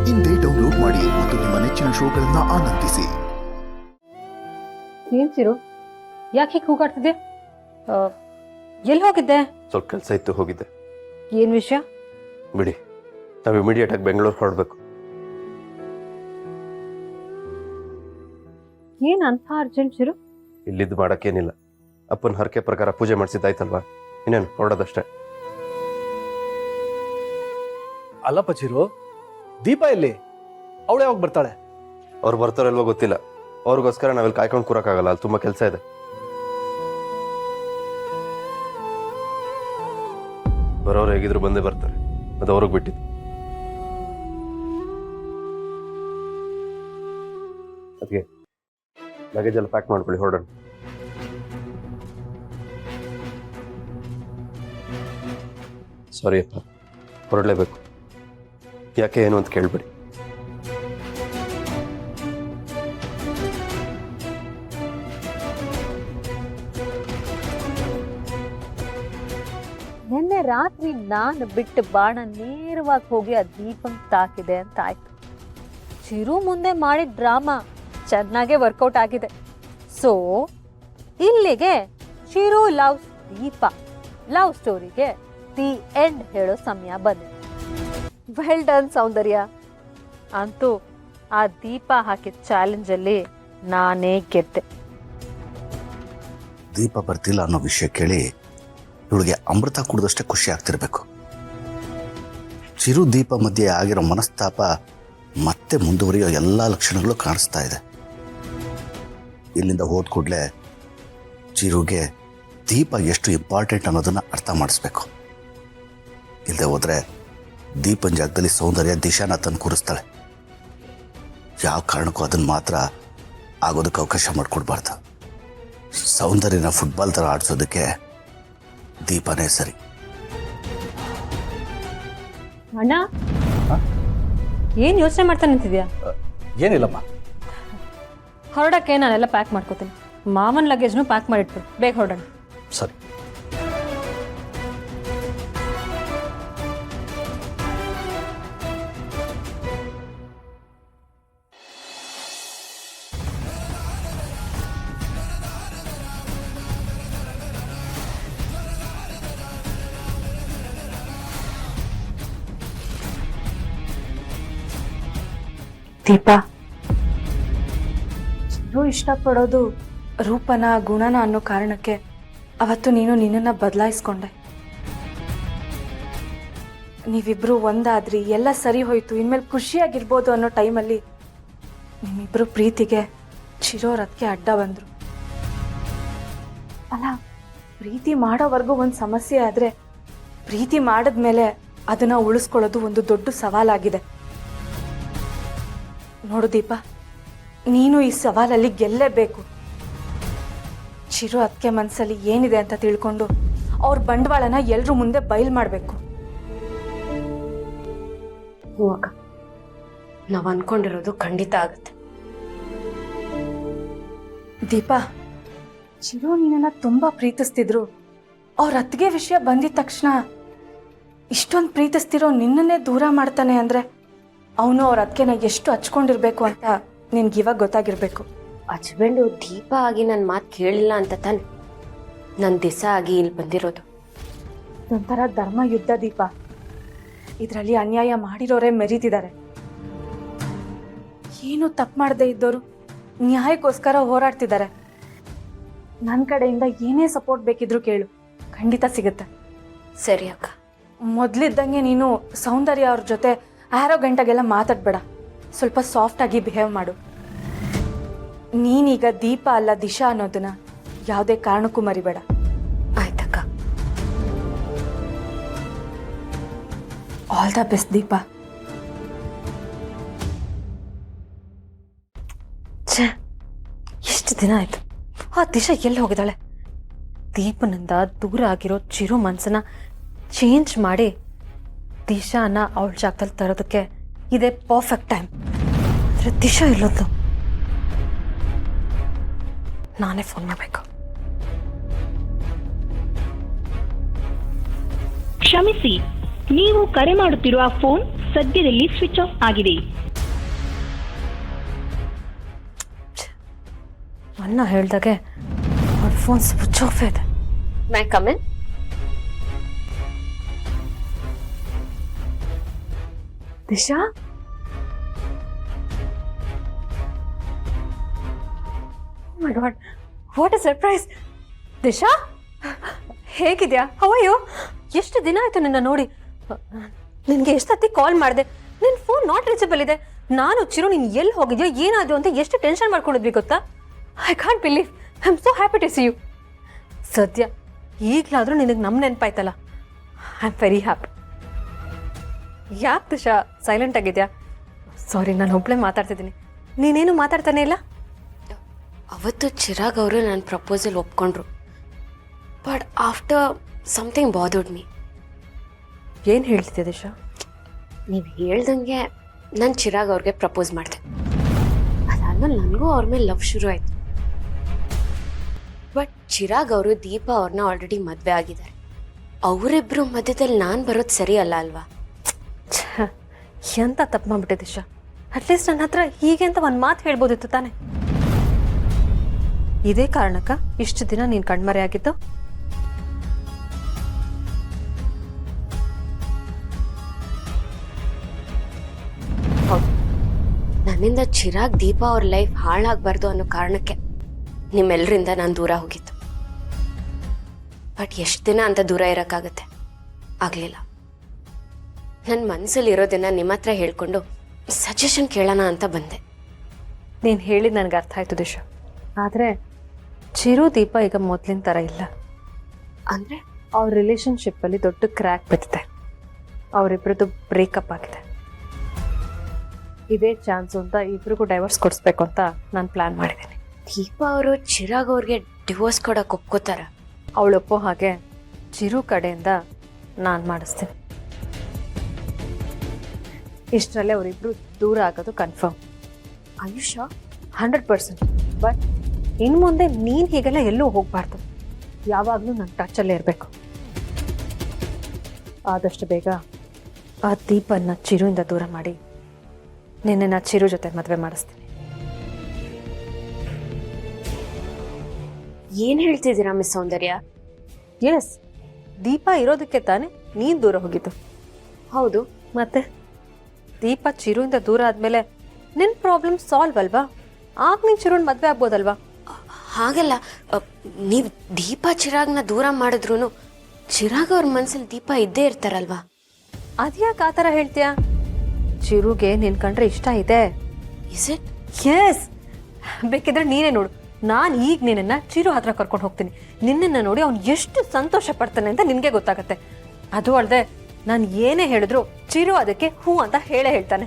ಇಂದೇ ಡೌನ್ಲೋಡ್ ಮಾಡಿ ಮತ್ತು ನಿಮ್ಮ ನೆಚ್ಚಿನ ಶೋಗಳನ್ನ ಆನಂದಿಸಿ. ಏನ್ ಸಿರು, ಯಾಕೆ ಕೂಗಾಡ್ತಿದ್ದೆ? ಎಲ್ಲಿ ಹೋಗಿದ್ದೆ? ಸ್ವಲ್ಪ ಕೆಲಸ ಇತ್ತು, ಹೋಗಿದ್ದೆ. ಏನ್ ವಿಷಯ? ಬಿಡಿ, ನಾವು ಇಮಿಡಿಯೇಟ್ ಆಗಿ ಬೆಂಗಳೂರು ಹೊರಡ್ಬೇಕು. ಏನ್ ಅಂತ ಅರ್ಜೆಂಟ್ ಸಿರು? ಇಲ್ಲಿದ್ದು ಮಾಡಕ್ಕೇನಿಲ್ಲ. ಅಪ್ಪನ ಹರಕೆ ಪ್ರಕಾರ ಪೂಜೆ ಮಾಡಿಸಿದ್ದಾಯ್ತಲ್ವಾ, ಇನ್ನೇನು ಹೊರಡೋದಷ್ಟೇ. ಅಲ್ಲಪ್ಪ ಚಿರು, ದೀಪ ಎಲ್ಲಿ? ಅವಳು ಯಾವಾಗ ಬರ್ತಾಳೆ? ಅವ್ರು ಬರ್ತಾರೋ ಇಲ್ವೋ ಗೊತ್ತಿಲ್ಲ. ಅವ್ರಿಗೋಸ್ಕರ ನಾವಿಲ್ಲಿ ಕಾಯ್ಕೊಂಡು ಕೂರಕ್ಕಾಗಲ್ಲ, ಅಲ್ಲಿ ತುಂಬಾ ಕೆಲಸ ಇದೆ. ಬರೋರು ಹೇಗಿದ್ರು ಬಂದೇ ಬರ್ತಾರೆ, ಅದು ಅವ್ರಿಗೆ ಬಿಟ್ಟಿದ್ದು. ಅದಕ್ಕೆ ಲಗೇಜ್ ಎಲ್ಲ ಪ್ಯಾಕ್ ಮಾಡ್ಕೊಳ್ಳಿ, ಹೊರಡೋಣ. ಸಾರಿ ಅಪ್ಪ, ಹೊರಡಲೇಬೇಕು. ಯಾಕೆ ಏನು ಅಂತ ಕೇಳ್ಬೇಡಿ. ನಿನ್ನೆ ರಾತ್ರಿ ನಾನು ಬಿಟ್ಟು ಬಾಣ ನೇರವಾಗಿ ಹೋಗಿ ಆ ದೀಪಂಗ್ ತಾಕಿದೆ ಅಂತ ಆಯ್ತು. ಚಿರು ಮುಂದೆ ಮಾಡಿದ ಡ್ರಾಮಾ ಚೆನ್ನಾಗೇ ವರ್ಕೌಟ್ ಆಗಿದೆ. ಸೊ ಇಲ್ಲಿಗೆ ಚಿರು ಲವ್ ದೀಪ ಲವ್ ಸ್ಟೋರಿಗೆ ದಿ ಎಂಡ್ ಹೇಳೋ ಸಮಯ ಬಂದಿದೆ. Well done Soundarya. ಅಂತೂ ಆ ದೀಪ ಹಾಕಿದ ಚಾಲೆಂಜ್ ಅಲ್ಲಿ ನಾನೇ ಗೆದ್ದೆ. ದೀಪ ಬರ್ತಿಲ್ಲ ಅನ್ನೋ ವಿಷಯ ಕೇಳಿ ಇವಳಿಗೆ ಅಮೃತ ಕುಡಿದಷ್ಟೇ ಖುಷಿ ಆಗ್ತಿರ್ಬೇಕು. ಚಿರು ದೀಪ ಮಧ್ಯೆ ಆಗಿರೋ ಮನಸ್ತಾಪ ಮತ್ತೆ ಮುಂದುವರಿಯೋ ಎಲ್ಲ ಲಕ್ಷಣಗಳು ಕಾಣಿಸ್ತಾ ಇದೆ. ಇಲ್ಲಿಂದ ಹೋದ ಕೂಡಲೇ ಚಿರುಗೆ ದೀಪ ಎಷ್ಟು ಇಂಪಾರ್ಟೆಂಟ್ ಅನ್ನೋದನ್ನ ಅರ್ಥ ಮಾಡಿಸ್ಬೇಕು. ಇಲ್ಲದೆ ಹೋದ್ರೆ ದೀಪನ ಜಾಗದಲ್ಲಿ ಸೌಂದರ್ಯ ದಿಶಾನ ತಂದು ಕೂರಿಸ್ತಾಳೆ. ಯಾವ ಕಾರಣಕ್ಕೂ ಅದನ್ನ ಮಾತ್ರ ಆಗೋದಕ್ಕೆ ಅವಕಾಶ ಮಾಡಿಕೊಡ್ಬಾರ್ದು. ಸೌಂದರ್ಯನ ಫುಟ್ಬಾಲ್ ಥರ ಆಡಿಸೋದಕ್ಕೆ ದೀಪನೇ ಸರಿ. ಅಣ್ಣ, ಏನ್ ಯೋಚನೆ ಮಾಡ್ತಾ ನಿಂತಿದ್ಯಾ? ಏನಿಲ್ಲಮ್ಮ. ಹೊರಡಕ್ಕೆ ನಾನೆಲ್ಲ ಪ್ಯಾಕ್ ಮಾಡ್ಕೋತೀನಿ. ಮಾವನ್ ಲಗೇಜ್ನು ಪ್ಯಾಕ್ ಮಾಡಿಟ್ಬಿಡು, ಬೇಗ ಹೊರಡೋಣ. ಸರಿ. ದೀಪ, ಚಿರು ಇಷ್ಟಪಡೋದು ರೂಪನ ಗುಣನ ಅನ್ನೋ ಕಾರಣಕ್ಕೆ ಅವತ್ತು ನೀನು ನಿನ್ನನ್ನು ಬದಲಾಯಿಸ್ಕೊಂಡೆ. ನೀವಿಬ್ರು ಒಂದಾದ್ರಿ, ಎಲ್ಲ ಸರಿ ಹೋಯ್ತು, ಇನ್ಮೇಲೆ ಖುಷಿಯಾಗಿರ್ಬೋದು ಅನ್ನೋ ಟೈಮಲ್ಲಿ ನಿಮ್ಮಿಬ್ರು ಪ್ರೀತಿಗೆ ಚಿರೋರ್ ಅದಕ್ಕೆ ಅಡ್ಡ ಬಂದ್ರು. ಅಲ್ಲ, ಪ್ರೀತಿ ಮಾಡೋವರೆಗೂ ಒಂದು ಸಮಸ್ಯೆ ಆದರೆ ಪ್ರೀತಿ ಮಾಡಿದ್ಮೇಲೆ ಅದನ್ನ ಉಳಿಸ್ಕೊಳ್ಳೋದು ಒಂದು ದೊಡ್ಡ ಸವಾಲಾಗಿದೆ. ನೋಡು ದೀಪ, ನೀನು ಈ ಸವಾಲಲ್ಲಿ ಗೆಲ್ಲೇಬೇಕು. ಚಿರು ಅದಕ್ಕೆ ಮನಸ್ಸಲ್ಲಿ ಏನಿದೆ ಅಂತ ತಿಳ್ಕೊಂಡು ಅವ್ರ ಬಂಡವಾಳನ ಎಲ್ರ ಮುಂದೆ ಬಯಲು ಮಾಡಬೇಕು. ಹ್ಞೂ ಅಕ್ಕ, ನಾವು ಅನ್ಕೊಂಡಿರೋದು ಖಂಡಿತ ಆಗುತ್ತೆ. ದೀಪ, ಚಿರು ನಿನ್ನನ್ನು ತುಂಬ ಪ್ರೀತಿಸ್ತಿದ್ರು. ಅವ್ರ ಅತ್ತಿಗೆ ವಿಷಯ ಬಂದಿದ ತಕ್ಷಣ ಇಷ್ಟೊಂದು ಪ್ರೀತಿಸ್ತಿರೋ ನಿನ್ನನ್ನೇ ದೂರ ಮಾಡ್ತಾನೆ ಅಂದರೆ ಅವನು ಅವ್ರ ಅದಕ್ಕೆನ ಎಷ್ಟು ಹಚ್ಕೊಂಡಿರ್ಬೇಕು ಅಂತ ನಿನ್ಗಿವಾಗ ಗೊತ್ತಾಗಿರ್ಬೇಕು. ಹಸ್ಬೆಂಡು ದೀಪ ಆಗಿ ನನ್ನ ಮಾತು ಕೇಳಿಲ್ಲ ಅಂತ ತಾನೆ ನನ್ನ ದಿಸ ಆಗಿ ಇಲ್ಲಿ ಬಂದಿರೋದು. ಇದೊಂಥರ ಧರ್ಮ ಯುದ್ಧ ದೀಪ. ಇದರಲ್ಲಿ ಅನ್ಯಾಯ ಮಾಡಿರೋರೇ ಮೆರೀತಿದ್ದಾರೆ. ಏನು ತಪ್ಪು ಮಾಡದೇ ಇದ್ದವರು ನ್ಯಾಯಕ್ಕೋಸ್ಕರ ಹೋರಾಡ್ತಿದ್ದಾರೆ. ನನ್ನ ಕಡೆಯಿಂದ ಏನೇ ಸಪೋರ್ಟ್ ಬೇಕಿದ್ರು ಕೇಳು, ಖಂಡಿತ ಸಿಗುತ್ತೆ. ಸರಿ ಅಕ್ಕ. ಮೊದಲಿದ್ದಂಗೆ ನೀನು ಸೌಂದರ್ಯ ಅವ್ರ ಜೊತೆ ಆರೋಗ್ಯಂಟಾಗೆಲ್ಲ ಮಾತಾಡಬೇಡ. ಸ್ವಲ್ಪ ಸಾಫ್ಟಾಗಿ ಬಿಹೇವ್ ಮಾಡು. ನೀನೀಗ ದೀಪ ಅಲ್ಲ ದಿಶಾ ಅನ್ನೋದನ್ನ ಯಾವುದೇ ಕಾರಣಕ್ಕೂ ಮರಿಬೇಡ. ಆಯ್ತಕ್ಕ. ಆಲ್ ದ ಬೆಸ್ಟ್ ದೀಪ. ಛೇ, ಎಷ್ಟು ದಿನ ಆಯ್ತು. ಆ ದಿಶಾ ಎಲ್ಲಿ ಹೋಗಿದ್ದಾಳೆ? ದೀಪನಿಂದ ದೂರ ಆಗಿರೋ ಚಿರು ಮನಸ್ಸನ್ನ ಚೇಂಜ್ ಮಾಡಿ ದಿಶಾನ ಅವಳ ಜಾಗದಲ್ಲಿ ತರೋದಕ್ಕೆ ಇದೇ ಪರ್ಫೆಕ್ಟ್ ಟೈಮ್. ಆದರೆ ದಿಶಾ ಇಲ್ಲೊಂದು ನಾನೇ ಫೋನ್ ಮಾಡಬೇಕು. ಕ್ಷಮಿಸಿ, ನೀವು ಕರೆ ಮಾಡುತ್ತಿರುವ ಫೋನ್ ಸದ್ಯದಲ್ಲಿ ಸ್ವಿಚ್ ಆಫ್ ಆಗಿದೆ. ಅಣ್ಣ ಹೇಳ್ದಾಗೆ ಅವ್ರ ಫೋನ್ ಸ್ವಿಚ್ ಆಫ್ ಇದೆ. May come in? Disha, my god, what a surprise. Disha, ಹೇಗಿದ್ಯಾ? How are you? ಎಷ್ಟು ದಿನ ಆಯ್ತು ನಿನ್ನ ನೋಡಿ. ನಿನ್ಗೆ ಎಷ್ಟು ಸತಿ ಕಾಲ್ ಮಾಡಿದೆ, ನಿನ್ನ ಫೋನ್ ನಾಟ್ ರೀಚಬಲ್ ಇದೆ. ನಾನು ಚಿರು ನೀನು ಎಲ್ಲಿ ಹೋಗಿದ್ಯೋ ಏನಾದ್ರು ಅಂತ ಎಷ್ಟು ಟೆನ್ಷನ್ ಮಾಡ್ಕೊಂಡಿದ್ವಿ ಗೊತ್ತಾ? I can't believe. I am so happy to see you. ಸದ್ಯ ಈಗಲಾದರೂ ನಿನಗೆ ನಮ್ಮ ನೆನಪಾಯ್ತಲ್ಲ, ಐ ಆಮ್ ವೆರಿ ಹ್ಯಾಪಿ. ಯಾಕೆ ದಿಶಾ ಸೈಲೆಂಟ್ ಆಗಿದ್ಯಾ? ಸಾರಿ, ನಾನು ಒಬ್ಬಳೇ ಮಾತಾಡ್ತಿದ್ದೀನಿ, ನೀನೇನು ಮಾತಾಡ್ತಾನೆ ಇಲ್ಲ. ಅವತ್ತು ಚಿರಾಗ್ ಅವರು ನನ್ನ ಪ್ರಪೋಸಲ್ ಒಪ್ಕೊಂಡ್ರು. But after something bothered me. ಏನು ಹೇಳ್ತಿದ್ದೆ ದಿಶಾ? ನೀವು ಹೇಳ್ದಂಗೆ ನಾನು ಚಿರಾಗ್ ಅವ್ರಿಗೆ ಪ್ರಪೋಸ್ ಮಾಡಿದೆ. ಅದಾದ್ಮೇಲೆ ನನಗೂ ಅವ್ರ ಮೇಲೆ ಲವ್ ಶುರು ಆಯಿತು. ಬಟ್ ಚಿರಾಗ್ ಅವರು ದೀಪಾ ಅವ್ರನ್ನ ಆಲ್ರೆಡಿ ಮದುವೆ ಆಗಿದ್ದಾರೆ. ಅವರಿಬ್ಬರು ಮಧ್ಯದಲ್ಲಿ ನಾನು ಬರೋದು ಸರಿ ಅಲ್ಲ ಅಲ್ವಾ? ಎಂತ ತಪ್ಪು ಮಾಡ್ಬಿಟ್ಟೆ ದಿಶಾ. ಅಟ್ಲೀಸ್ಟ್ ನನ್ನ ಹತ್ರ ಹೀಗೆ ಅಂತ ಒಂದು ಮಾತು ಹೇಳ್ಬೋದಿತ್ತು ತಾನೆ. ಇದೇ ಕಾರಣಕ್ಕ ಇಷ್ಟು ದಿನ ನೀನು ಕಣ್ಮರೆ ಆಗಿದ್ದು? ಹೌದು, ನನ್ನಿಂದ ಚಿರಾಗ್ ದೀಪಾ ಅವ್ರ ಲೈಫ್ ಹಾಳಾಗಬಾರ್ದು ಅನ್ನೋ ಕಾರಣಕ್ಕೆ ನಿಮ್ಮೆಲ್ಲರಿಂದ ನಾನು ದೂರ ಹೋಗಿದ್ದು. ಬಟ್ ಎಷ್ಟು ದಿನ ಅಂತ ದೂರ ಇರೋಕ್ಕಾಗತ್ತೆ? ಆಗಲಿಲ್ಲ. ನನ್ನ ಮನಸ್ಸಲ್ಲಿ ಇರೋದನ್ನ ನಿಮ್ಮ ಹತ್ರ ಹೇಳ್ಕೊಂಡು ಸಜೆಷನ್ ಕೇಳೋಣ ಅಂತ ಬಂದೆ. ನೀನು ಹೇಳಿದ ನನಗೆ ಅರ್ಥ ಆಯ್ತು ದಿಶಾ. ಆದರೆ ಚಿರು ದೀಪ ಈಗ ಮೊದಲಿನ ಥರ ಇಲ್ಲ. ಅಂದರೆ ಅವ್ರ ರಿಲೇಷನ್ಶಿಪ್ಪಲ್ಲಿ ದೊಡ್ಡ ಕ್ರ್ಯಾಕ್ ಬಿದ್ದಿದೆ. ಅವರಿಬ್ಬರದ್ದು ಬ್ರೇಕಪ್ ಆಗಿದೆ. ಇದೇ ಚಾನ್ಸು ಅಂತ ಇಬ್ರಿಗೂ ಡೈವರ್ಸ್ ಕೊಡಿಸ್ಬೇಕು ಅಂತ ನಾನು ಪ್ಲ್ಯಾನ್ ಮಾಡಿದ್ದೀನಿ. ದೀಪಾ ಅವರು ಚಿರಾಗ್ ಅವ್ರಿಗೆ ಡಿವೋರ್ಸ್ ಕೊಡೋಕೆ ಒಪ್ಕೋತಾರ? ಅವಳು ಒಪ್ಪೋ ಹಾಗೆ ಚಿರು ಕಡೆಯಿಂದ ನಾನು ಮಾಡಿಸ್ತೀನಿ. ಇಷ್ಟರಲ್ಲೇ ಅವರಿಬ್ಬರು ದೂರ ಆಗೋದು ಕನ್ಫರ್ಮ್. ಆಯುಷ 100%. ಬಟ್ ಇನ್ನು ಮುಂದೆ ನೀನು ಹೀಗೆಲ್ಲ ಎಲ್ಲೂ ಹೋಗಬಾರ್ದು. ಯಾವಾಗಲೂ ನನ್ನ ಟಚಲ್ಲೇ ಇರಬೇಕು. ಆದಷ್ಟು ಬೇಗ ಆ ದೀಪನ್ನ ಚಿರುವಿಂದ ದೂರ ಮಾಡಿ ನಿನ್ನನ್ನು ಚಿರು ಜೊತೆ ಮದುವೆ ಮಾಡಿಸ್ತೀನಿ. ಏನು ಹೇಳ್ತಿದ್ದೀರಾ ಮಿಸ್ ಸೌಂದರ್ಯ? ಎಸ್, ದೀಪ ಇರೋದಕ್ಕೆ ತಾನೇ ನೀನು ದೂರ ಹೋಗಿದ್ದು. ಹೌದು, ಮತ್ತೆ ದೀಪ ಚಿರುವಿಂದ ದೂರ ಆದಮೇಲೆ ನಿನ್ನ ಪ್ರಾಬ್ಲಮ್ ಸಾಲ್ವ್ ಅಲ್ವಾ? ಆಗ ನೀನು ಚಿರುವಿನ ಮದುವೆ ಆಗ್ಬೋದಲ್ವಾ? ಹಾಗಲ್ಲ, ನೀವು ದೀಪಾ ಚಿರಾಗ್ನ ದೂರ ಮಾಡಿದ್ರು ಚಿರಾಗ್ ಅವ್ರ ಮನ್ಸಲ್ಲಿ ದೀಪಾ ಇದ್ದೇ ಇರ್ತಾರಲ್ವಾ? ಅದ್ಯಾಕೆ ಆ ಥರ ಹೇಳ್ತೀಯಾ? ಚಿರುಗೆ ನಿನ್ ಕಂಡ್ರೆ ಇಷ್ಟ ಇದೆ. Is it? ಎಸ್, ಬೇಕಿದ್ರೆ ನೀನೇ ನೋಡು. ನಾನು ಈಗ ನಿನ್ನನ್ನು ಚಿರು ಹತ್ರ ಕರ್ಕೊಂಡು ಹೋಗ್ತೀನಿ. ನಿನ್ನನ್ನು ನೋಡಿ ಅವ್ನು ಎಷ್ಟು ಸಂತೋಷ ಪಡ್ತಾನೆ ಅಂತ ನಿನಗೆ ಗೊತ್ತಾಗತ್ತೆ. ಅದು ಅಲ್ಲದೆ ನಾನು ಏನೇ ಹೇಳಿದ್ರು ಚಿರು ಅದಕ್ಕೆ ಹೂ ಅಂತ ಹೇಳೇ ಹೇಳ್ತಾನೆ.